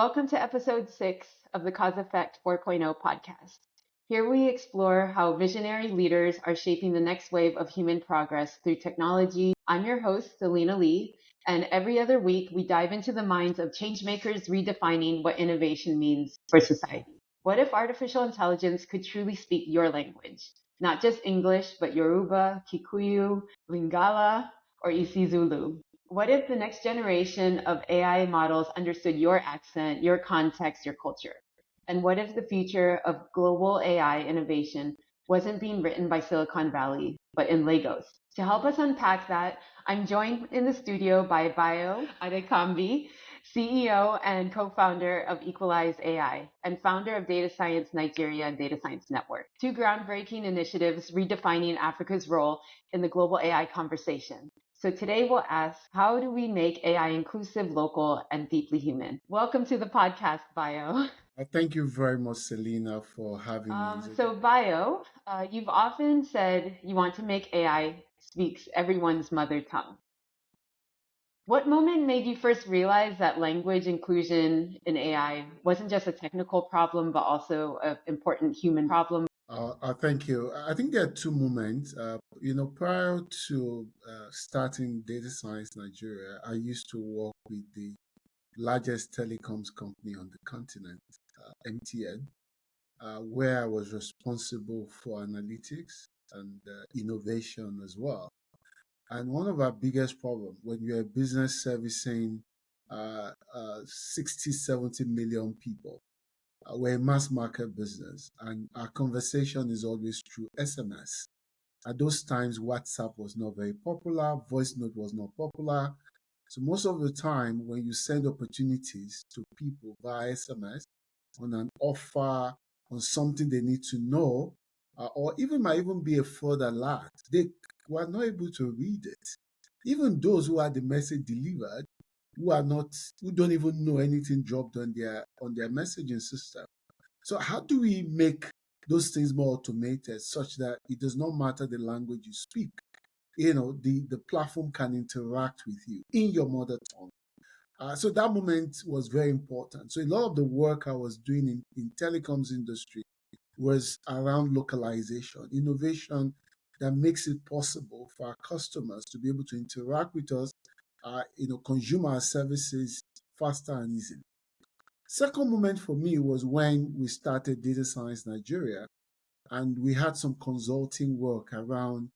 Welcome to episode 6 of the Cause Effect 4.0 podcast. Here we explore how visionary leaders are shaping the next wave of human progress through technology. I'm your host, Selena Lee, and every other week we dive into the minds of changemakers redefining what innovation means for society. What if artificial intelligence could truly speak your language? Not just English, but Yoruba, Kikuyu, Lingala, or isiZulu? What if the next generation of AI models understood your accent, your context, your culture? And what if the future of global AI innovation wasn't being written by Silicon Valley, but in Lagos? To help us unpack that, I'm joined in the studio by Bayo Adekanmbi, CEO and co-founder of Equalize AI and founder of Data Science Nigeria and Data Science Network, two groundbreaking initiatives redefining Africa's role in the global AI conversation. So today we'll ask, how do we make AI inclusive, local, and deeply human? Welcome to the podcast, Bayo. Thank you very much, Selena, for having me. So Bayo, you've often said you want to make AI speaks everyone's mother tongue. What moment made you first realize that language inclusion in AI wasn't just a technical problem, but also an important human problem? Thank you. I think there are two moments. Prior to starting Data Science Nigeria, I used to work with the largest telecoms company on the continent, MTN, where I was responsible for analytics and innovation as well. And one of our biggest problems when you're a business servicing 60, 70 million people, we're a mass market business, and our conversation is always through SMS. At those times, WhatsApp was not very popular, voice note was not popular. So most of the time, when you send opportunities to people via SMS on an offer, on something they need to know, or even might even be a fraud alert, they were not able to read it. Even those who had the message delivered, who don't even know anything dropped on their messaging system. So how do we make those things more automated such that it does not matter the language you speak? The platform can interact with you in your mother tongue. So that moment was very important. So a lot of the work I was doing in telecoms industry was around localization, innovation that makes it possible for our customers to be able to interact with us, consume our services faster and easily. Second moment for me was when we started Data Science Nigeria, and we had some consulting work around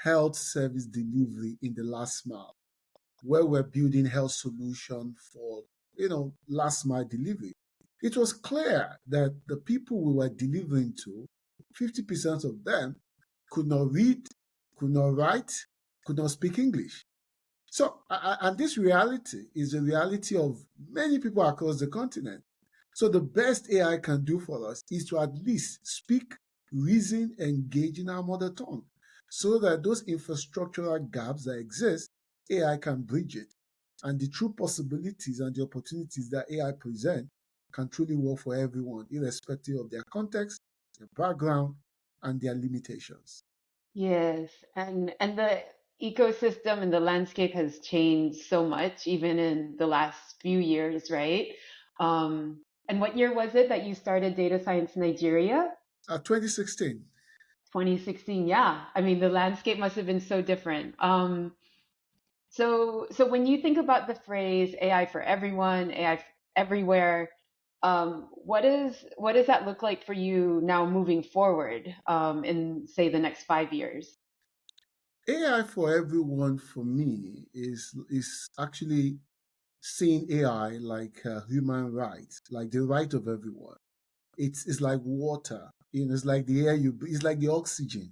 health service delivery in the last mile, where we're building health solution for last mile delivery. It was clear that the people we were delivering to, 50% of them could not read, could not write, could not speak English. So, and this reality is the reality of many people across the continent. So the best AI can do for us is to at least speak, reason, engage in our mother tongue, so that those infrastructural gaps that exist, AI can bridge it. And the true possibilities and the opportunities that AI present can truly work for everyone, irrespective of their context, their background, and their limitations. Yes, and the ecosystem and the landscape has changed so much, even in the last few years, right? And what year was it that you started Data Science Nigeria? 2016. 2016. Yeah. I mean, the landscape must have been so different. So when you think about the phrase AI for everyone, AI everywhere, what does that look like for you now moving forward, in say the next 5 years? AI for everyone for me is actually seeing AI like human rights, like the right of everyone. It's like water, it's like the air you breathe, it's like the oxygen,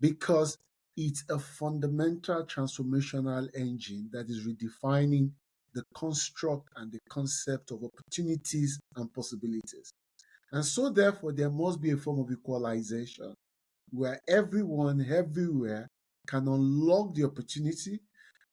because it's a fundamental transformational engine that is redefining the construct and the concept of opportunities and possibilities. And so therefore there must be a form of equalization where everyone everywhere can unlock the opportunity,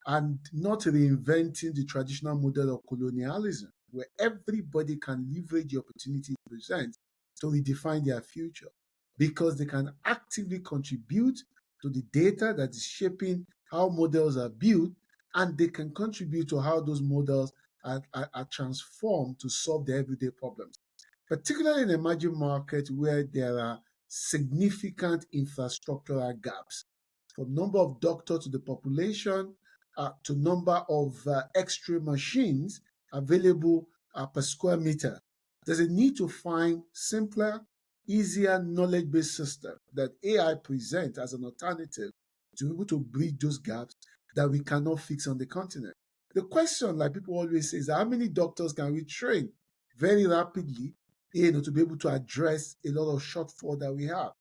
and not reinventing the traditional model of colonialism, where everybody can leverage the opportunity it presents to redefine their future, because they can actively contribute to the data that is shaping how models are built, and they can contribute to how those models are transformed to solve their everyday problems, particularly in emerging markets where there are significant infrastructural gaps, from number of doctors to the population to number of X-ray machines available per square meter. There's a need to find simpler, easier knowledge-based system that AI presents as an alternative to be able to bridge those gaps that we cannot fix on the continent. The question, like people always say, is how many doctors can we train very rapidly, to be able to address a lot of shortfall that we have?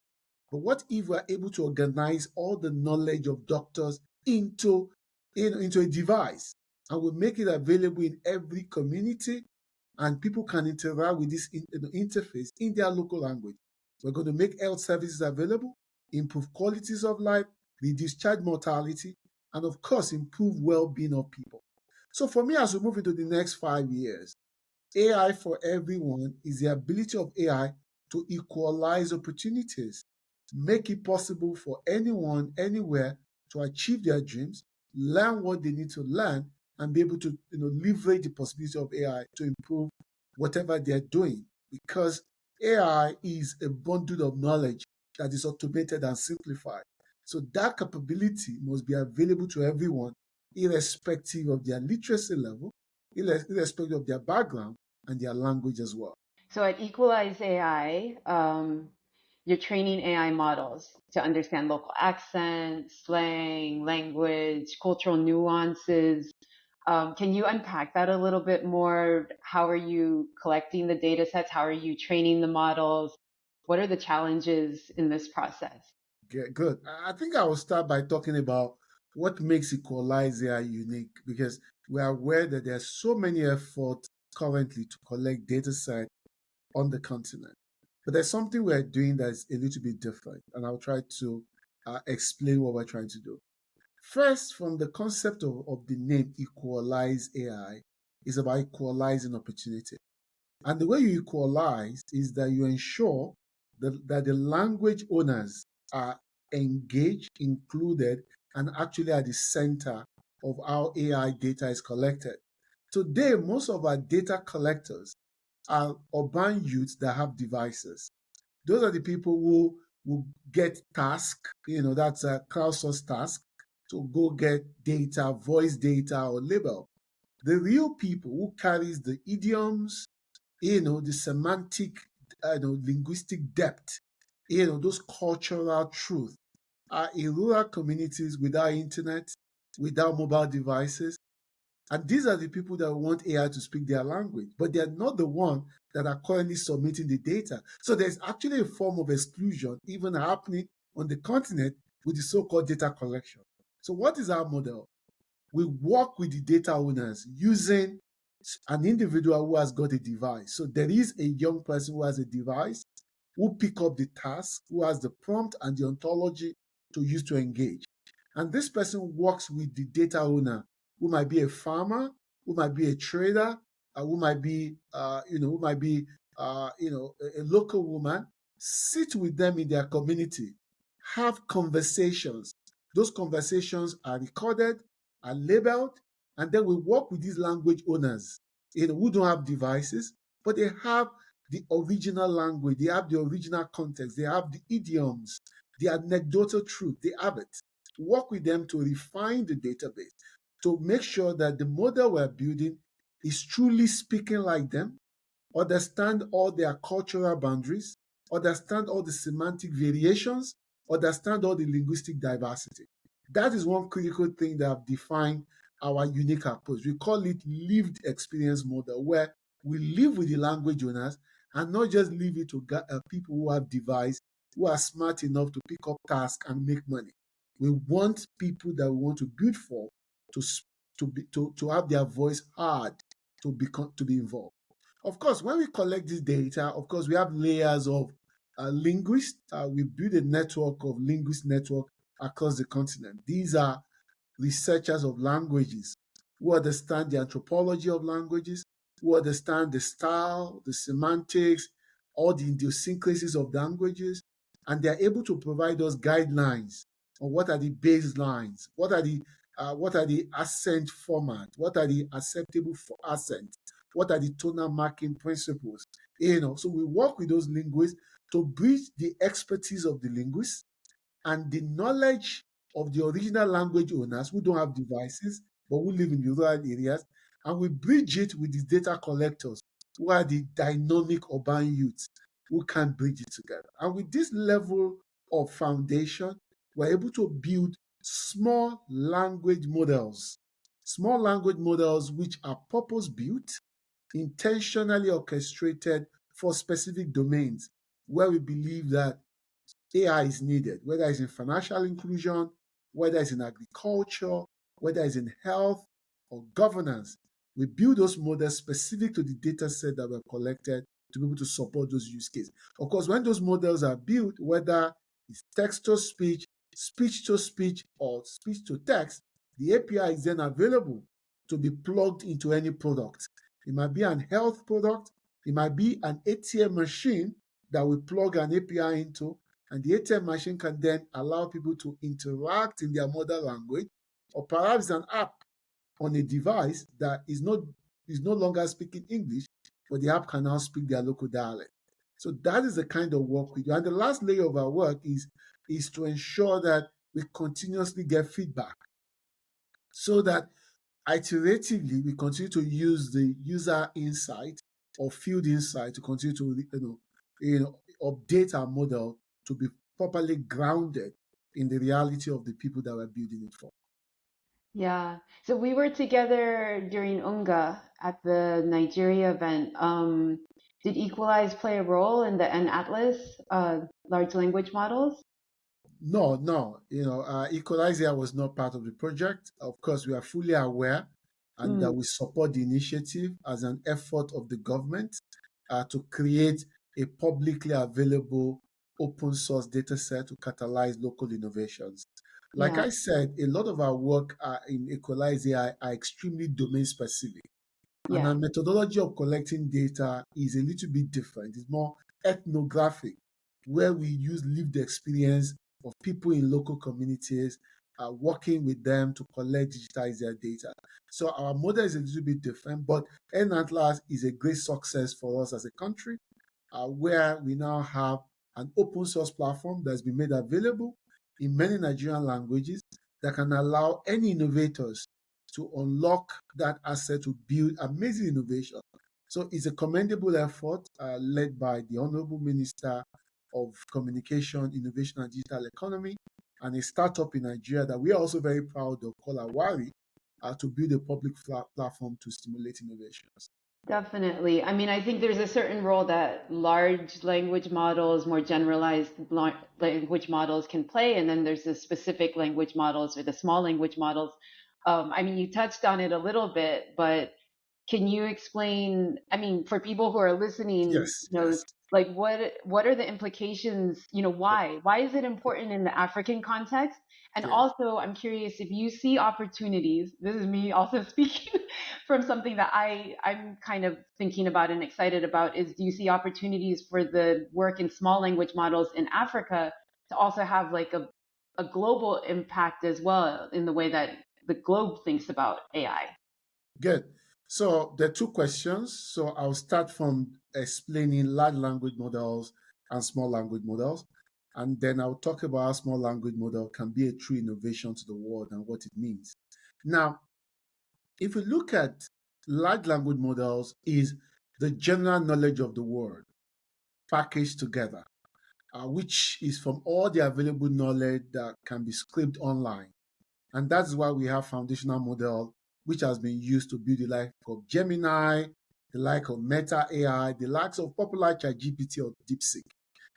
But what if we're able to organize all the knowledge of doctors into a device, and we make it available in every community, and people can interact with this interface in their local language? We're going to make health services available, improve qualities of life, reduce child mortality, and of course, improve well-being of people. So for me, as we move into the next 5 years, AI for everyone is the ability of AI to equalize opportunities, make it possible for anyone, anywhere to achieve their dreams, learn what they need to learn, and be able to leverage the possibility of AI to improve whatever they're doing. Because AI is a bundle of knowledge that is automated and simplified. So that capability must be available to everyone, irrespective of their literacy level, irrespective of their background and their language as well. So at Equalize AI, you're training AI models to understand local accents, slang, language, cultural nuances. Can you unpack that a little bit more? How are you collecting the data sets? How are you training the models? What are the challenges in this process? Good. I think I will start by talking about what makes Equalize AI unique, because we are aware that there are so many efforts currently to collect data sets on the continent. But there's something we're doing that's a little bit different, and I'll try to explain what we're trying to do. First, from the concept of the name Equalize AI, is about equalizing opportunity. And the way you equalize is that you ensure that the language owners are engaged, included, and actually at the center of how AI data is collected. Today, most of our data collectors are urban youths that have devices. Those are the people who get task, that's a crowdsourced task, to go get data, voice data, or label. The real people who carries the idioms, the semantic, linguistic depth, those cultural truth, are in rural communities without internet, without mobile devices. And these are the people that want AI to speak their language, but they're not the one that are currently submitting the data. So there's actually a form of exclusion even happening on the continent with the so-called data collection. So what is our model? We work with the data owners using an individual who has got a device. So there is a young person who has a device, who pick up the task, who has the prompt and the ontology to use to engage. And this person works with the data owner, who might be a farmer, who might be a trader, who might be, a local woman. Sit with them in their community, have conversations. Those conversations are recorded, are labeled, and then we work with these language owners, who don't have devices, but they have the original language, they have the original context, they have the idioms, the anecdotal truth, they have it. Work with them to refine the database, to make sure that the model we're building is truly speaking like them, understand all their cultural boundaries, understand all the semantic variations, understand all the linguistic diversity. That is one critical thing that have defined our unique approach. We call it lived experience model, where we live with the language owners and not just leave it to people who have device, who are smart enough to pick up tasks and make money. We want people that we want to build for to to have their voice heard, to be involved. Of course, when we collect this data, of course, we have layers of linguists. We build a network of linguist network across the continent. These are researchers of languages who understand the anthropology of languages, who understand the style, the semantics, all the idiosyncrasies of languages, and they're able to provide us guidelines on what are the baselines, what are the What are the accent format? What are the acceptable for accent? What are the tonal marking principles? So we work with those linguists to bridge the expertise of the linguists and the knowledge of the original language owners who don't have devices but who live in rural areas, and we bridge it with the data collectors who are the dynamic urban youths who can bridge it together. And with this level of foundation, we're able to build small language models which are purpose built, intentionally orchestrated for specific domains where we believe that AI is needed, whether it's in financial inclusion, whether it's in agriculture, whether it's in health or governance. We build those models specific to the data set that were collected to be able to support those use cases. Of course, when those models are built, whether it's text to speech, speech to speech, or speech to text, the API is then available to be plugged into any product. It might be an health product, it might be an ATM machine that we plug an API into, and the ATM machine can then allow people to interact in their mother language, or perhaps an app on a device that is no longer speaking English, but the app can now speak their local dialect. So that is the kind of work we do. And the last layer of our work is to ensure that we continuously get feedback so that iteratively we continue to use the user insight or field insight to continue to update our model to be properly grounded in the reality of the people that we're building it for. Yeah. So we were together during Unga at the Nigeria event. Did Equalize play a role in the N Atlas large language models? No. Equalizer was not part of the project. Of course, we are fully aware and that Mm, we support the initiative as an effort of the government to create a publicly available open source data set to catalyze local innovations. Like yeah. I said, a lot of our work in Equalize AI are extremely domain specific. And Yeah. our methodology of collecting data is a little bit different. It's more ethnographic, where we use lived experience of people in local communities, working with them to collect, digitize their data. So our model is a little bit different, but NATLAS is a great success for us as a country, where we now have an open source platform that's been made available in many Nigerian languages that can allow any innovators to unlock that asset to build amazing innovation. So it's a commendable effort led by the Honorable Minister of Communication, Innovation and Digital Economy, and a startup in Nigeria that we are also very proud of called Awari to build a public platform to stimulate innovations. Definitely. I mean, I think there's a certain role that large language models, more generalized language models can play, and then there's the specific language models or the small language models. I mean, you touched on it a little bit, but can you explain, I mean, for people who are listening, Yes, you know, yes. like what are the implications, you know, why? Why is it important in the African context? And Good. also, I'm curious if you see opportunities. This is me also speaking from something that I'm kind of thinking about and excited about is do you see opportunities for the work in small language models in Africa to also have like a global impact as well in the way that the globe thinks about AI? Good. So there are two questions. So I'll start from explaining large language models and small language models. And then I'll talk about how small language model can be a true innovation to the world and what it means. Now, if we look at large language models is the general knowledge of the world packaged together, which is from all the available knowledge that can be scraped online. And that's why we have foundational model, which has been used to build the like of Gemini, the like of Meta AI, the likes of popular ChatGPT or DeepSeek.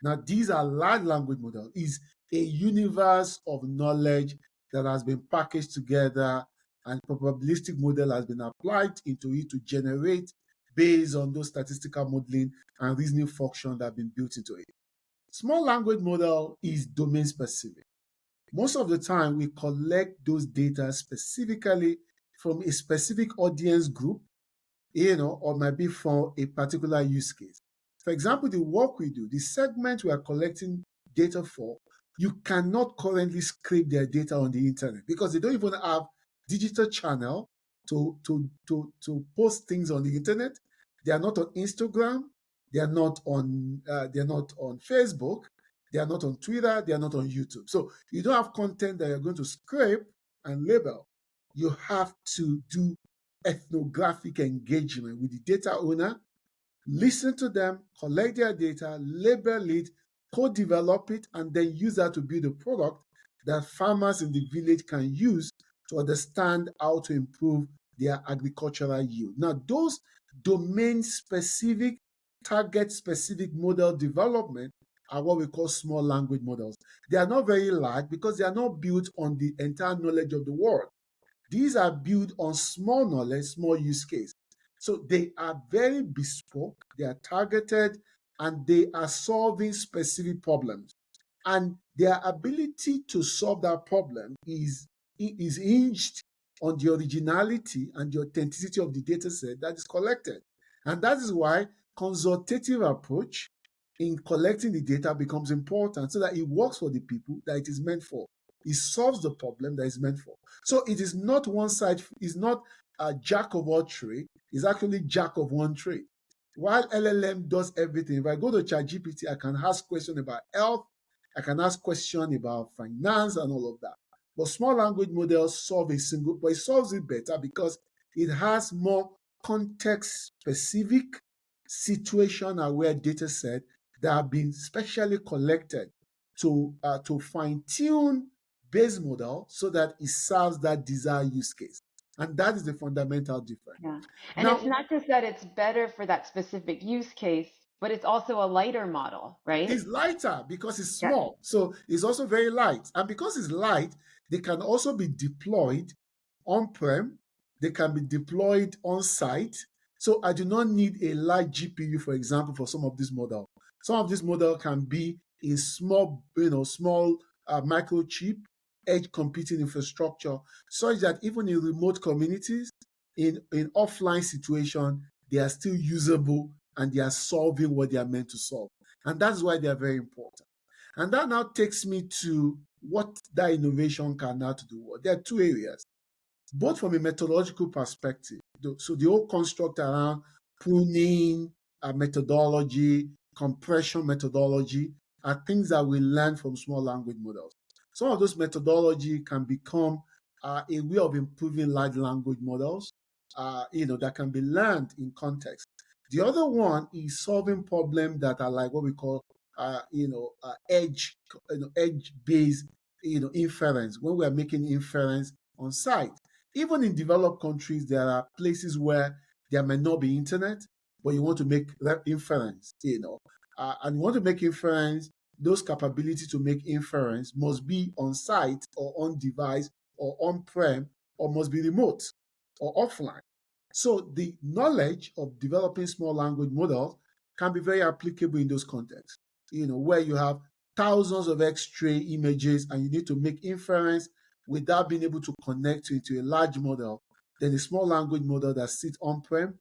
Now, these are large language models, is a universe of knowledge that has been packaged together and probabilistic model has been applied into it to generate based on those statistical modeling and reasoning functions that have been built into it. Small language model is domain specific. Most of the time, we collect those data specifically from a specific audience group, or might be from a particular use case. For example, the work we do, the segment we are collecting data for, you cannot currently scrape their data on the internet because they don't even have digital channel to post things on the internet. They are not on Instagram. They are not on Facebook. They are not on Twitter. They are not on YouTube. So you don't have content that you're going to scrape and label. You have to do ethnographic engagement with the data owner, listen to them, collect their data, label it, co-develop it, and then use that to build a product that farmers in the village can use to understand how to improve their agricultural yield. Now, those domain-specific, target-specific model development are what we call small language models. They are not very large because they are not built on the entire knowledge of the world. These are built on small knowledge, small use case. So they are very bespoke, they are targeted, and they are solving specific problems. And their ability to solve that problem is hinged on the originality and the authenticity of the data set that is collected. And that is why consultative approach in collecting the data becomes important so that it works for the people that it is meant for. It solves the problem that it's meant for. So it is not one side, it's not a jack of all trade, it's actually jack of one trade. While LLM does everything, if I go to ChatGPT, I can ask questions about health, I can ask questions about finance and all of that. But small language models solve a single, but it solves it better because it has more context-specific, situation-aware data set that have been specially collected to fine-tune base model so that it serves that desired use case. And that is the fundamental difference. Yeah. And it's Now, not just that it's better for that specific use case, but it's also a lighter model, right? it's lighter because it's Yeah. small. So it's also very light. And because it's light, they can also be deployed on-prem. They can be deployed on-site. So I do not need a large GPU, for example, for some of these models. Some of these models can be a small, small microchip, edge computing infrastructure, such that even in remote communities, in offline situation, they are still usable and they are solving what they are meant to solve. And that's why they are very important. And that now takes me to what that innovation can now to do. There are two areas, both from a methodological perspective. So the whole construct around pruning methodology, compression methodology are things that we learn from small language models. Some of those methodology can become a way of improving large language models, that can be learned in context. The other one is solving problems that are like what we call, edge-based, inference. When we are making inference on site, even in developed countries, there are places where there might not be internet, but you want to make that inference, and you want to make inference. Those capabilities to make inference must be on site or on device or on-prem or must be remote or offline. So the knowledge of developing small language models can be very applicable in those contexts, where you have thousands of X-ray images and you need to make inference without being able to connect into a large model. Then a small language model that sits on-prem,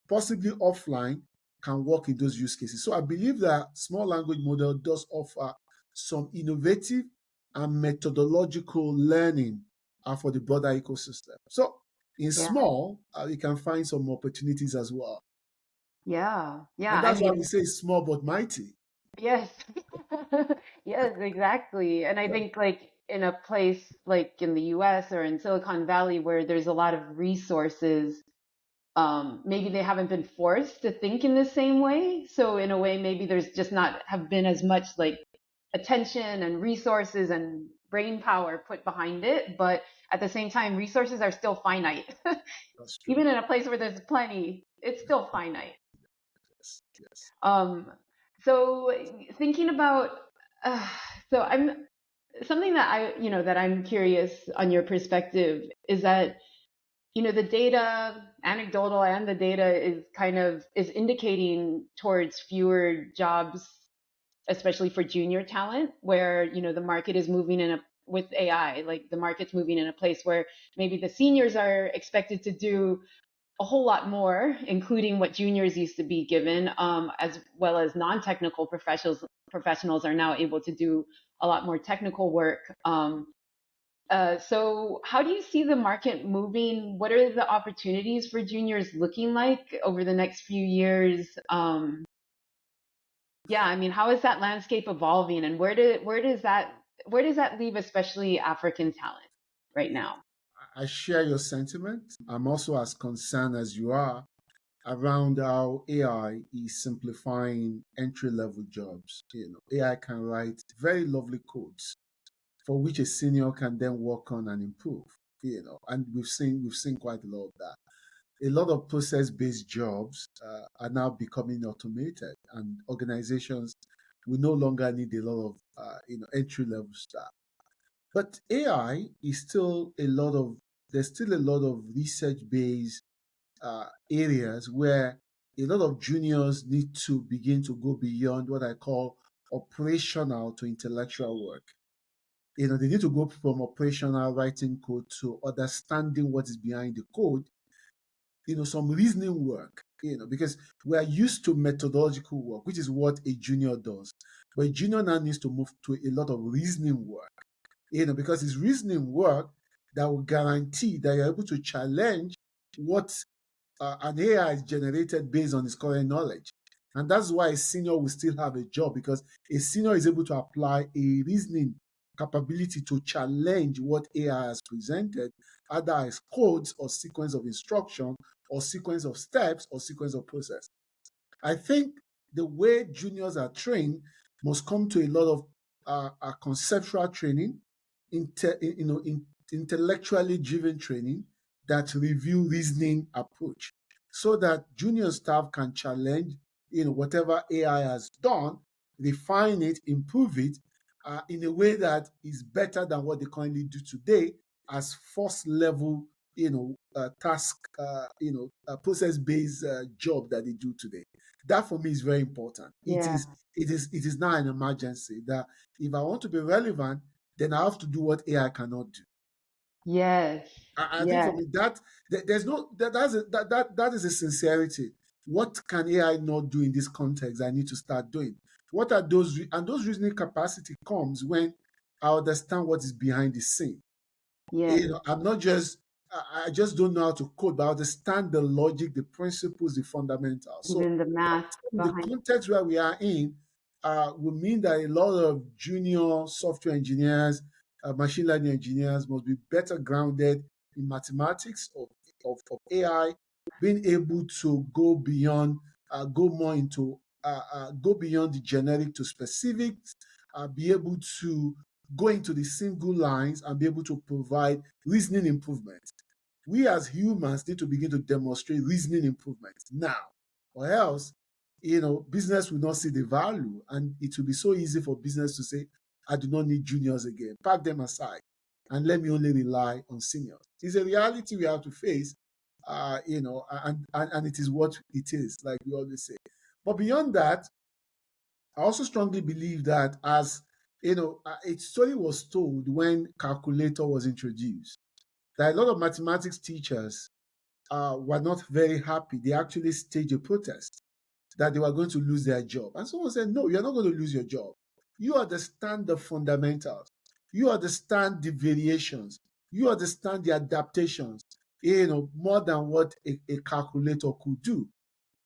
possibly offline, can work in those use cases. So I believe that small language model does offer some innovative and methodological learning for the broader ecosystem. So in Yeah. small, you can find some opportunities as well. Yeah. Yeah. And I that's why we mean, say small but mighty. yes. Yes, exactly. And I Yeah, think like in a place like in the US or in Silicon Valley where there's a lot of resources, maybe they haven't been forced to think in the same way. So in a way, maybe there's just not have been as much like attention and resources and brain power put behind it. But at the same time, resources are still finite. that's true. Even in a place where there's plenty, it's still finite. Yes, yes. Um, so thinking about, uh, so I'm something that that I'm curious on your perspective is that the data, anecdotal and the data is indicating towards fewer jobs, especially for junior talent, where, the market is moving with AI, like the market's moving in a place where maybe the seniors are expected to do a whole lot more, including what juniors used to be given, as well as non-technical professionals are now able to do a lot more technical work. So how do you see the market moving? What are the opportunities for juniors looking like over the next few years? Yeah, I mean, how is that landscape evolving, and where does that leave especially African talent right now? I share your sentiment. I'm also as concerned as you are around how AI is simplifying entry level jobs. AI can write very lovely codes for which a senior can then work on and improve. And we've seen quite a lot of that. A lot of process based jobs are now becoming automated, and organizations will no longer need a lot of entry level staff. But AI is still a lot of there's still a lot of research based areas where a lot of juniors need to begin to go beyond what I call operational to intellectual work. They need to go from operational writing code to understanding what is behind the code, some reasoning work, because we are used to methodological work, which is what a junior does. But a junior now needs to move to a lot of reasoning work, because it's reasoning work that will guarantee that you're able to challenge what an AI is generated based on its current knowledge. And that's why a senior will still have a job, because a senior is able to apply a reasoning capability to challenge what AI has presented, either as codes or sequence of instruction or sequence of steps or sequence of process. I think the way juniors are trained must come to a lot of conceptual training, intellectually driven training that review reasoning approach, so that junior staff can challenge whatever AI has done, refine it, improve it in a way that is better than what they currently do today as first level task process based job that they do today. That for me is very important. It Yeah. is it is now an emergency that if I want to be relevant, then I have to do what AI cannot do. Yes. I think for Yes. me there's no that is a sincerity. What can AI not do in this context? I need to start doing. What are those reasoning capacity comes when I understand what is behind the scene. Yes. I'm not just I just don't know how to code, but I understand the logic, the principles, the fundamentals. So Even the math the behind. context where we are in will mean that a lot of junior software engineers, machine learning engineers must be better grounded in mathematics of AI, being able to go beyond, go more into, go beyond the generic to specifics, be able to go into the single lines and be able to provide reasoning improvements. We as humans need to begin to demonstrate reasoning improvements now, or else business will not see the value, and it will be so easy for business to say, I do not need juniors again. Pack them aside and let me only rely on seniors. It's a reality we have to face, and it is what it is, like we always say. But beyond that, I also strongly believe that as a story was told when calculator was introduced, that a lot of mathematics teachers were not very happy. They actually staged a protest that they were going to lose their job. And someone said, no, you're not going to lose your job. You understand the fundamentals. You understand the variations. You understand the adaptations, more than what a calculator could do.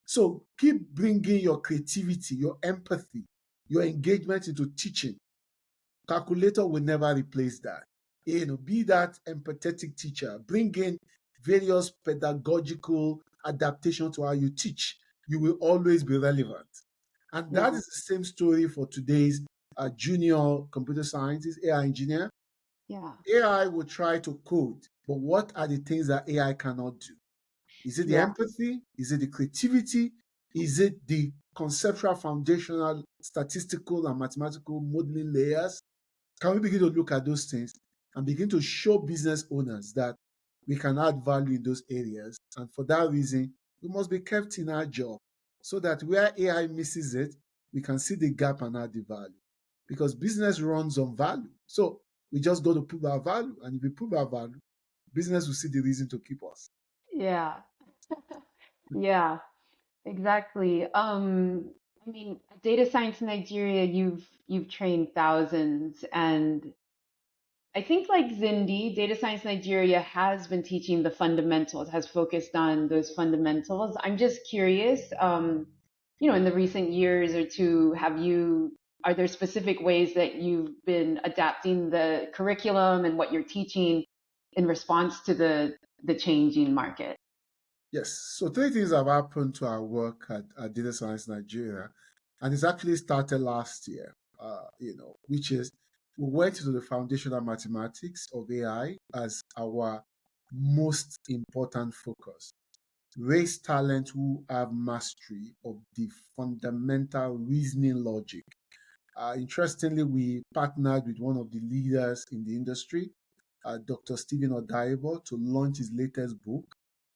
So keep bringing your creativity, your empathy, your engagement into teaching. Calculator will never replace that. Be that empathetic teacher. Bring in various pedagogical adaptation to how you teach. You will always be relevant. And Yeah. that is the same story for today's junior computer scientist, AI engineer. Yeah. AI will try to code, but what are the things that AI cannot do? Is it the Yeah. empathy? Is it the creativity? Is it the conceptual, foundational, statistical, and mathematical modeling layers? Can we begin to look at those things and begin to show business owners that we can add value in those areas? And for that reason, we must be kept in our job so that where AI misses it, we can see the gap and add the value. Because business runs on value. So we just got to prove our value. And if we prove our value, business will see the reason to keep us. Yeah. Yeah. Exactly. I mean, data science in Nigeria, you've trained thousands, and I think like Zindi, Data Science Nigeria has been teaching the fundamentals, has focused on those fundamentals. I'm just curious, in the recent years or two, are there specific ways that you've been adapting the curriculum and what you're teaching in response to the changing market? Yes. So three things have happened to our work at Data Science Nigeria, and it's actually started last year. Which is we went into the foundational mathematics of AI as our most important focus. Raise talent who have mastery of the fundamental reasoning logic. Interestingly, we partnered with one of the leaders in the industry, Dr. Stephen Odaibo, to launch his latest book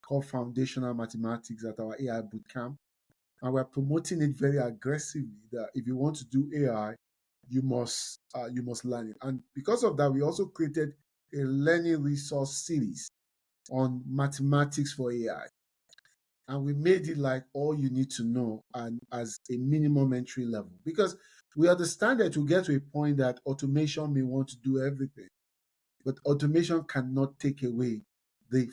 called Foundational Mathematics at our AI Bootcamp. And we're promoting it very aggressively that if you want to do AI, you must learn it. And because of that, we also created a learning resource series on mathematics for AI. And we made it like all you need to know and as a minimum entry level. Because we understand that we get to a point that automation may want to do everything, but automation cannot take away the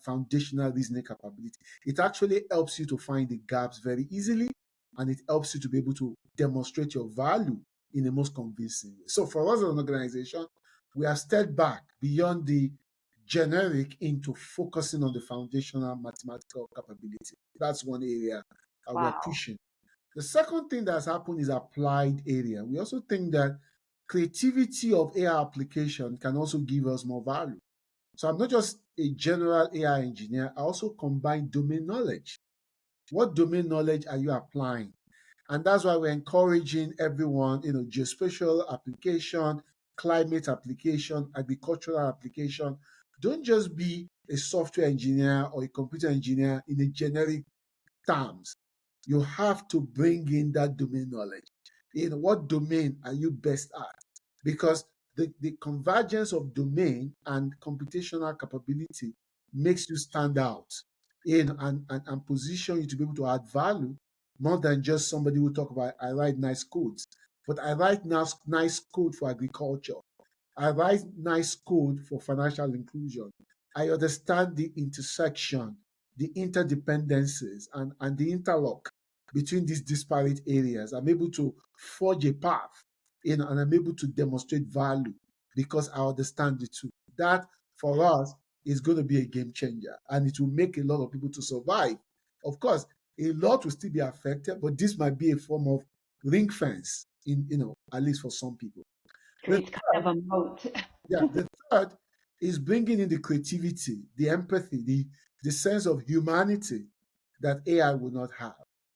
foundational reasoning capability. It actually helps you to find the gaps very easily, and it helps you to be able to demonstrate your value in the most convincing way. So for us as an organization, we have stepped back beyond the generic into focusing on the foundational mathematical capability. That's one area we are Wow. pushing. The second thing that's happened is applied area. We also think that creativity of AI application can also give us more value. So I'm not just a general AI engineer, I also combine domain knowledge. What domain knowledge are you applying? And that's why we're encouraging everyone, geospatial application, climate application, agricultural application. Don't just be a software engineer or a computer engineer in a generic terms. You have to bring in that domain knowledge. What domain are you best at? Because the convergence of domain and computational capability makes you stand out and position you to be able to add value more than just somebody who talk about I write nice codes. But I write nice code for agriculture. I write nice code for financial inclusion. I understand the intersection, the interdependencies, and the interlock between these disparate areas. I'm able to forge a path, and I'm able to demonstrate value because I understand the two. That for us is going to be a game changer, and it will make a lot of people to survive. Of course, a lot will still be affected, but this might be a form of ring fence at least for some people. The Creates kind of a moat. yeah, the third is bringing in the creativity, the empathy, the sense of humanity that AI will not have.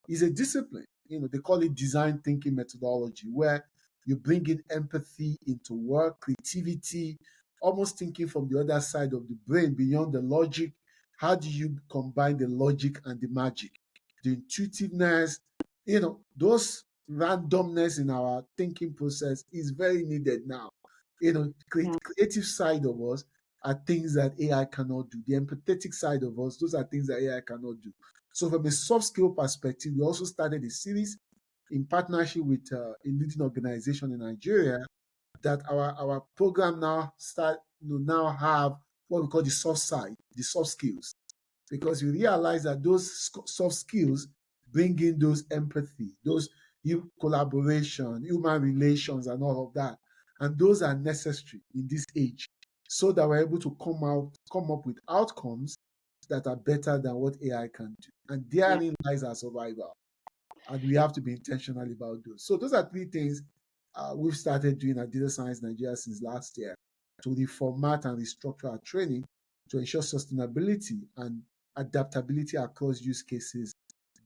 It's a discipline. They call it design thinking methodology, where you bring in empathy into work, creativity, almost thinking from the other side of the brain beyond the logic. How do you combine the logic and the magic? The intuitiveness, those randomness in our thinking process is very needed now. Yeah. Creative side of us are things that AI cannot do. The empathetic side of us, those are things that AI cannot do. So from a soft skill perspective, we also started a series in partnership with a leading organization in Nigeria that our program now have what we call the soft side, the soft skills, because we realize that those soft skills bring in those empathy, those collaboration, human relations, and all of that. And those are necessary in this age so that we're able to come up with outcomes that are better than what AI can do. And Yeah. therein lies our survival. And we have to be intentional about those. So those are three things we've started doing at Data Science Nigeria since last year to reformat and restructure our training to ensure sustainability and adaptability across use cases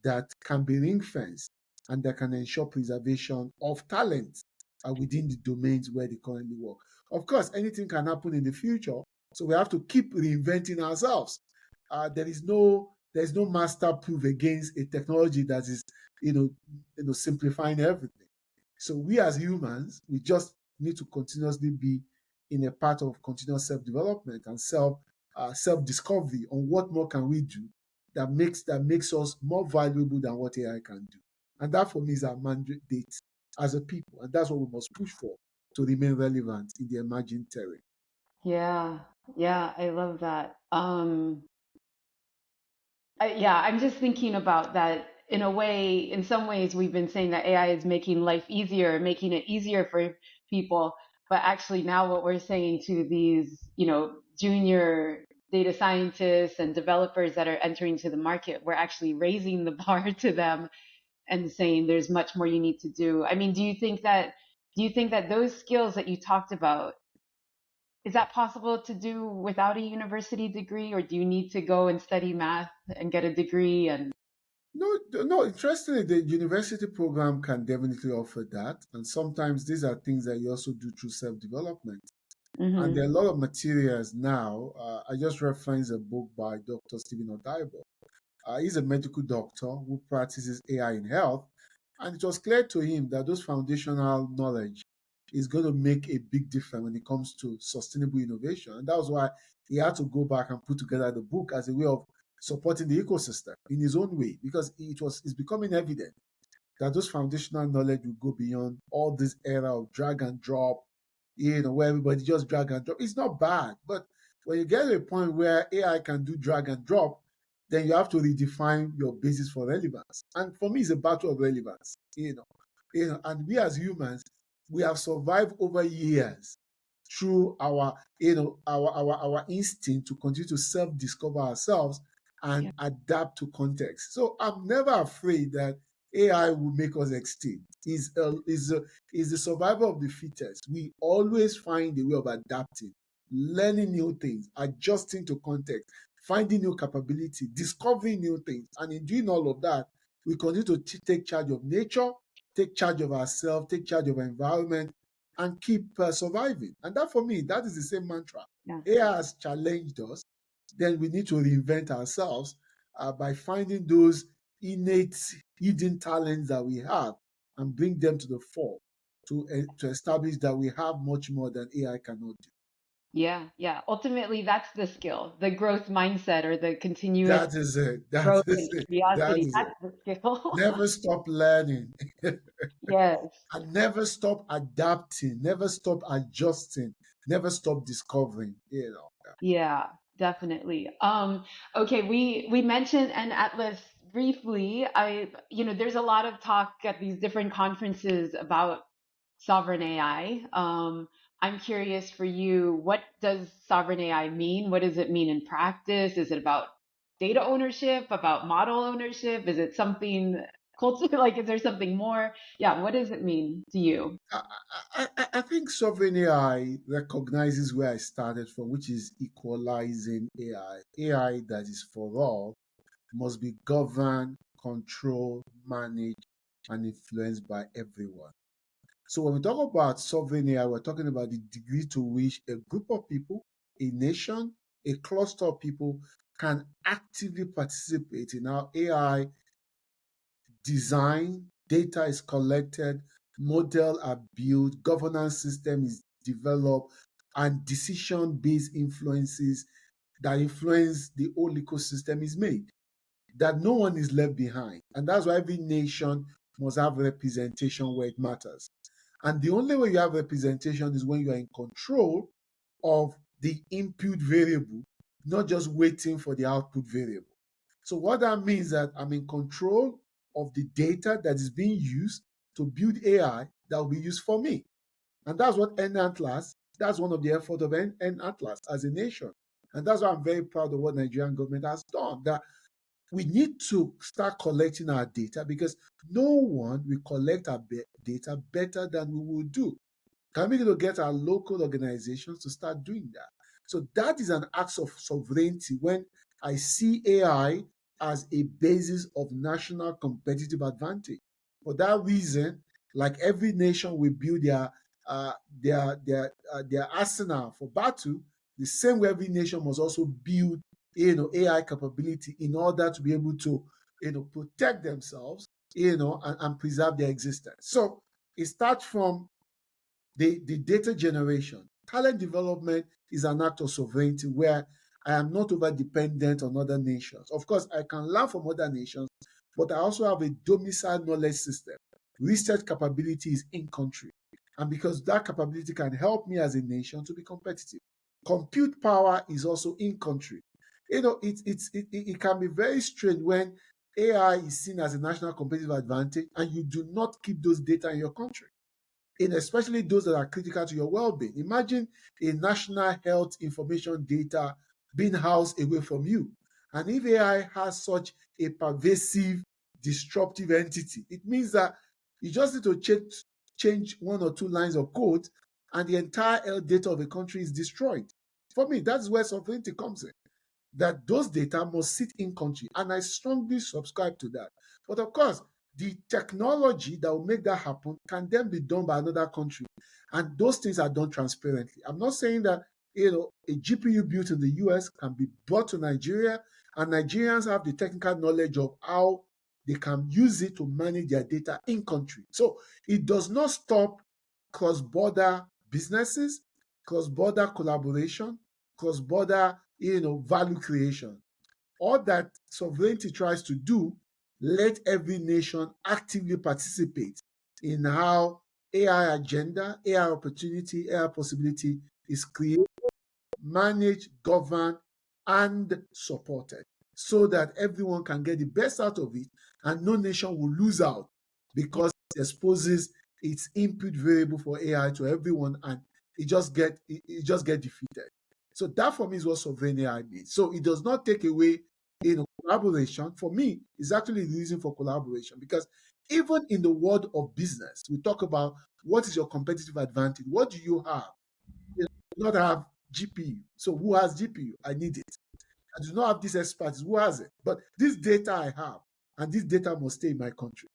that can be ring fenced and that can ensure preservation of talent within the domains where they currently work. Of course, anything can happen in the future, so we have to keep reinventing ourselves. There is no master proof against a technology that is simplifying everything. So we as humans, we just need to continuously be in a part of continuous self-development and self-discovery on what more can we do that makes us more valuable than what AI can do. And that for me is our mandate as a people. And that's what we must push for to remain relevant in the emerging terrain. Yeah, yeah, I love that. Yeah, I'm just thinking about that in a way, in some ways, we've been saying that AI is making life easier, making it easier for people. But actually, now what we're saying to these, junior data scientists and developers that are entering to the market, we're actually raising the bar to them and saying there's much more you need to do. I mean, do you think that those skills that you talked about, is that possible to do without a university degree, or do you need to go and study math and get a degree? And No, no. Interestingly, the university program can definitely offer that, and sometimes these are things that you also do through self-development. And there are hmm a lot of materials now. I just referenced a book by Dr. Stephen Odaibo. He's a medical doctor who practices AI in health, and it was clear to him that those foundational knowledge is going to make a big difference when it comes to sustainable innovation. And that was why he had to go back and put together the book as a way of supporting the ecosystem in his own way, because it's becoming evident that those foundational knowledge will go beyond all this era of drag and drop, where everybody just drag and drop. It's not bad, but when you get to a point where AI can do drag and drop, then you have to redefine your basis for relevance. And for me, it's a battle of relevance, and we as humans, we have survived over years through our instinct to continue to self-discover ourselves and yeah, adapt to context. So I'm never afraid that AI will make us extinct. Is the survival of the fittest. We always find a way of adapting, learning new things, adjusting to context, finding new capability, discovering new things. And in doing all of that, we continue to take charge of nature, take charge of ourselves, take charge of our environment, and keep surviving. And that, for me, that is the same mantra. yeah, AI has challenged us, then we need to reinvent ourselves by finding those innate hidden talents that we have and bring them to the fore to establish that we have much more than AI cannot do. yeah, yeah. Ultimately, that's the skill, the growth mindset, or the continuous That is it. That growth is and it. That curiosity. is it. That's the skill. Never stop learning Yes. and never stop adapting, never stop adjusting, never stop discovering. Yeah, definitely. Okay, we mentioned an atlas briefly. There's a lot of talk at these different conferences about sovereign AI. I'm curious for you, what does sovereign AI mean? What does it mean in practice? Is it about data ownership, about model ownership? Is it something culture? Like, is there something more? Yeah, what does it mean to you? I, I think sovereign AI recognizes where I started from, which is equalizing AI. AI that is for all must be governed, controlled, managed, and influenced by everyone. So when we talk about sovereign AI, we're talking about the degree to which a group of people, a nation, a cluster of people can actively participate in how AI design, data is collected, model are built, governance system is developed, and decision-based influences that influence the whole ecosystem is made. That no one is left behind. And that's why every nation must have representation where it matters. And the only way you have representation is when you are in control of the input variable, not just waiting for the output variable. So what that means is that I'm in control of the data that is being used to build AI that will be used for me. And that's what N Atlas, that's one of the efforts of N Atlas as a nation. And that's why I'm very proud of what Nigerian government has done. That we need to start collecting our data because no one will collect our data better than we will do. Can we to get our local organizations to start doing that? So that is an act of sovereignty when I see AI as a basis of national competitive advantage. For that reason, like every nation will build their arsenal for battle, the same way every nation must also build AI capability in order to be able to protect themselves and preserve their existence. So it starts from the data generation. Talent development is an act of sovereignty where I am not over dependent on other nations. Of course, I can learn from other nations, but I also have a domicile knowledge system. Research capability is in country. And because that capability can help me as a nation to be competitive. Compute power is also in country. It can be very strange when AI is seen as a national competitive advantage and you do not keep those data in your country, and especially those that are critical to your well-being. Imagine a national health information data being housed away from you. And if AI has such a pervasive, disruptive entity, it means that you just need to change one or two lines of code and the entire health data of a country is destroyed. For me, that's where sovereignty comes in, that those data must sit in country. And I strongly subscribe to that. But of course, the technology that will make that happen can then be done by another country. And those things are done transparently. I'm not saying that a GPU built in the US can be brought to Nigeria and Nigerians have the technical knowledge of how they can use it to manage their data in country. So it does not stop cross-border businesses, cross-border collaboration, cross-border value creation. All that sovereignty tries to do, let every nation actively participate in how AI agenda, AI opportunity, AI possibility is created, managed, governed, and supported so that everyone can get the best out of it and no nation will lose out because it exposes its input variable for AI to everyone and it just get defeated. So that for me is what sovereign AI means. So it does not take away collaboration. For me, it's actually the reason for collaboration because even in the world of business, we talk about what is your competitive advantage? What do you have? You do not have GPU. So who has GPU? I need it. I do not have this expertise. Who has it? But this data I have, and this data must stay in my country.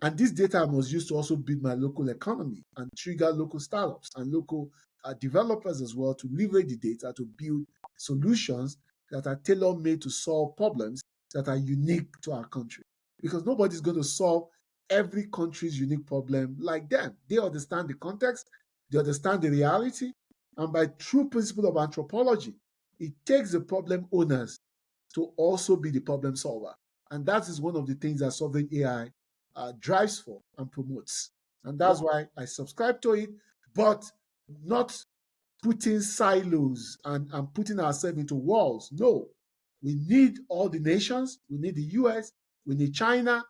And this data I must use to also build my local economy and trigger local startups and local developers as well to leverage the data to build solutions that are tailor-made to solve problems that are unique to our country. Because nobody's going to solve every country's unique problem like them. They understand the context, they understand the reality, and by true principle of anthropology, it takes the problem owners to also be the problem solver. And that is one of the things that sovereign AI drives for and promotes. And that's why I subscribe to it, but not putting silos and putting ourselves into walls. No, we need all the nations. We need the US. We need China.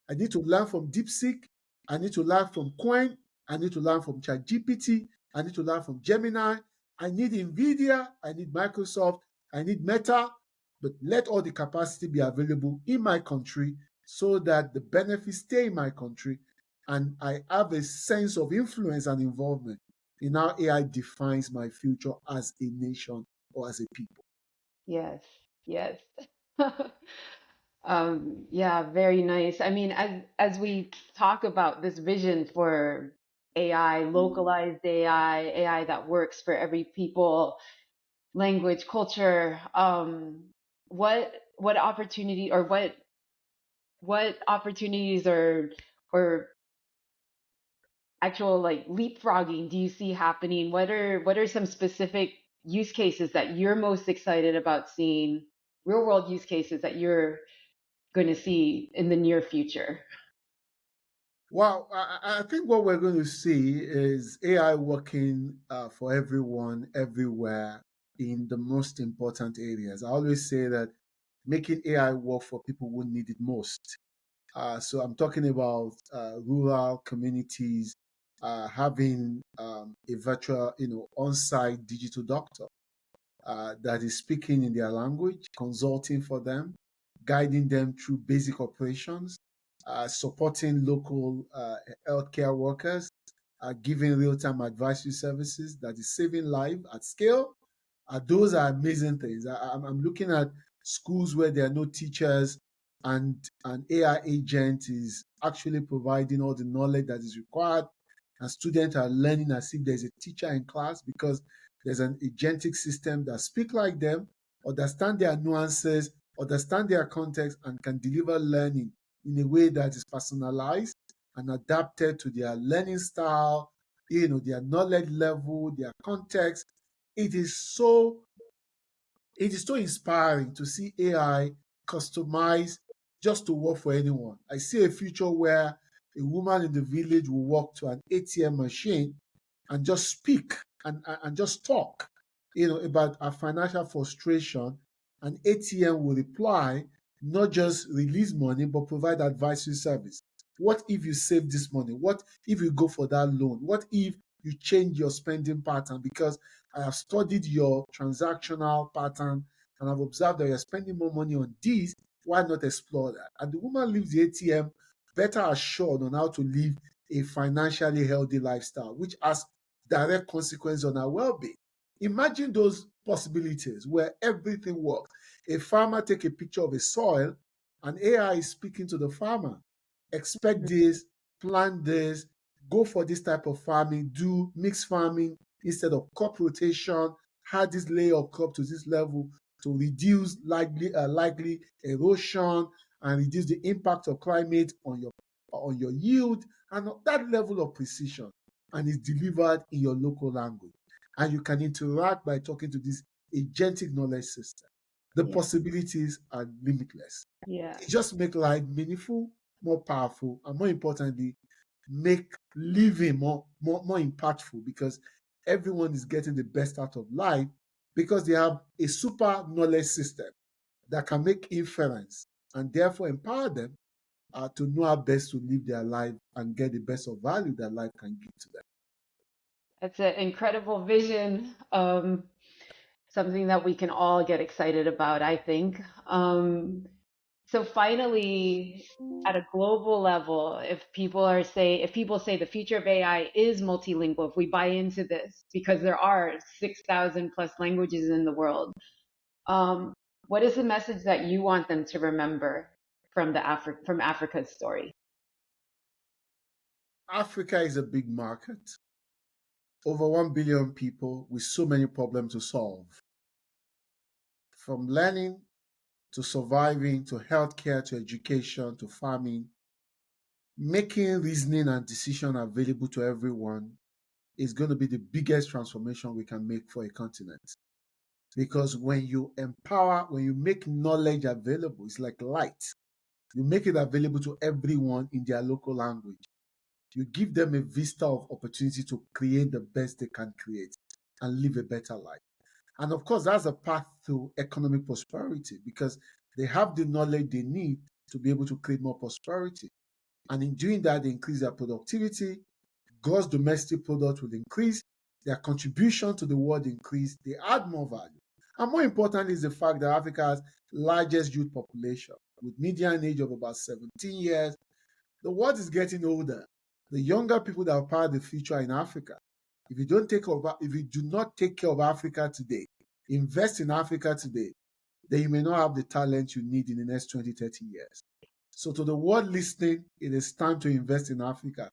I need to learn from DeepSeek. I need to learn from Coin. I need to learn from ChatGPT. I need to learn from Gemini. I need NVIDIA. I need Microsoft. I need Meta. But let all the capacity be available in my country so that the benefits stay in my country and I have a sense of influence and involvement in how AI defines my future as a nation or as a people. Yes, yes. Yeah, very nice. I mean, as we talk about this vision for AI, localized AI, AI that works for every people, language, culture, what opportunity or what opportunities or actual like leapfrogging do you see happening? What are some specific use cases that you're most excited about seeing, real world use cases that you're going to see in the near future? Well, I think what we're going to see is AI working for everyone, everywhere, in the most important areas. I always say that making AI work for people who need it most. So I'm talking about rural communities having a virtual, on-site digital doctor that is speaking in their language, consulting for them, guiding them through basic operations, supporting local healthcare workers, giving real-time advisory services that is saving life at scale. Those are amazing things. I'm looking at schools where there are no teachers and an AI agent is actually providing all the knowledge that is required and students are learning as if there's a teacher in class because there's an agentic system that speak like them, understand their nuances, understand their context, and can deliver learning in a way that is personalized and adapted to their learning style, their knowledge level, their context. It is so it is so inspiring to see AI customized just to work for anyone. I see a future where a woman in the village will walk to an ATM machine and just speak and just talk. about our financial frustration, an ATM will reply, not just release money, but provide advisory service. What if you save this money? What if you go for that loan? What if you change your spending pattern? Because I have studied your transactional pattern and I've observed that you're spending more money on this. Why not explore that? And the woman leaves the ATM better assured on how to live a financially healthy lifestyle, which has direct consequence on her well-being. Imagine those possibilities where everything works. A farmer take a picture of a soil, and AI is speaking to the farmer. Expect this, plant this, go for this type of farming, do mixed farming instead of crop rotation, add this layer of crop to this level to reduce likely erosion and reduce the impact of climate on your yield and that level of precision, and it's delivered in your local language. And you can interact by talking to this agentic knowledge system. The Yeah. possibilities are limitless. Yeah. It just make life meaningful, more powerful, and more importantly, make living more impactful because everyone is getting the best out of life because they have a super knowledge system that can make inference and therefore empower them to know how best to live their life and get the best of value that life can give to them. That's an incredible vision. Something that we can all get excited about, I think. So finally, at a global level, if people say the future of AI is multilingual, if we buy into this, because there are 6,000 plus languages in the world, um, what is the message that you want them to remember from from Africa's story? Africa is a big market, over 1 billion people with so many problems to solve. From learning to surviving to healthcare to education to farming, making reasoning and decision available to everyone is going to be the biggest transformation we can make for a continent. Because when you empower, when you make knowledge available, it's like light. You make it available to everyone in their local language. You give them a vista of opportunity to create the best they can create and live a better life. And of course, that's a path to economic prosperity because they have the knowledge they need to be able to create more prosperity. And in doing that, they increase their productivity, gross domestic product will increase, their contribution to the world increase, they add more value. And more importantly is the fact that Africa has largest youth population with median age of about 17 years. The world is getting older. The younger people that are part of the future in Africa. If you do not take care of Africa today, invest in Africa today, then you may not have the talent you need in the next 20, 30 years. So to the world listening, it is time to invest in Africa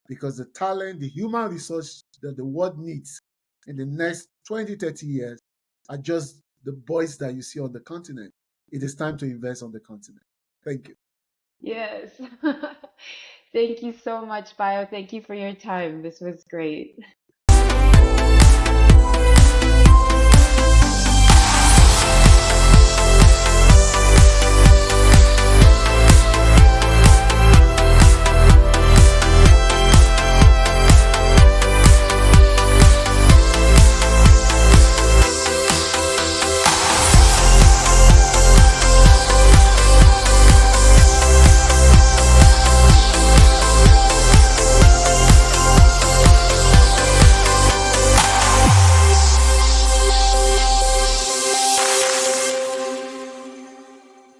because the talent, the human resource that the world needs in the next 20, 30 years are just the boys that you see on the continent. It is time to invest on the continent. Thank you. Yes. Thank you so much, Bayo. Thank you for your time. This was great.